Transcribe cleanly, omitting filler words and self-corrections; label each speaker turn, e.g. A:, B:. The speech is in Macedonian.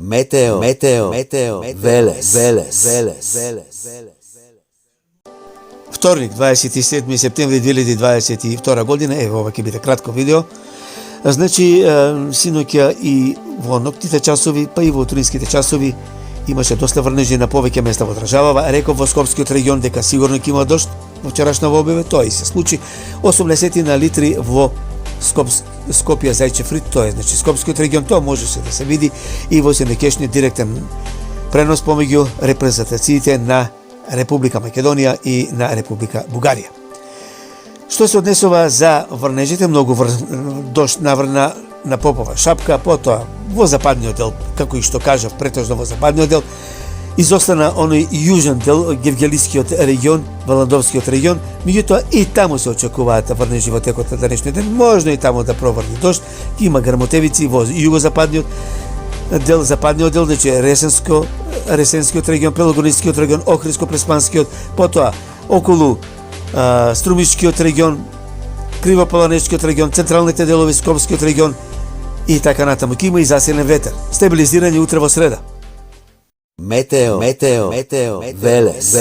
A: Метео, Велес. Вторник, 27. септември 2022 година, ова ќе биде кратко видео. Значи, синоќа и во ноќните часови, па и во утринските часови, имаше доста врнежи на повеќе места во државава. Реков во Скопскиот регион дека сигурно ќе има дожд во вчерашна објава, тоа и се случи. 80 на литри во Скопје Зајчев-Рид, тоа е, значи Скопскиот регион, тоа можеше да се види и во сенекешниот директен пренос помеѓу репрезентациите на Република Македонија и на Република Бугарија. Што се однесува за врнежите, многу дожд наврна на Попова шапка, потоа во западниот дел, како и што кажав, претежно во западниот дел, изостана оној јужен дел, Гевгелискиот регион, Валандовскиот регион, меѓутоа и таму се очекуваат врнежи во текот на денешниот ден, можно и таму да проврни дожд, ќе има грмотевици во југозападниот дел, западниот дел, значи Ресенскиот регион, Пелогонискиот регион, Охридско-Преспанскиот, потоа околу Струмишкиот регион, Кривополанечкиот регион, централните делови, Скопскиот регион и така натаму. Ќе има и засилен ветер. Стабилизирање утре во среда. Метео, Велес.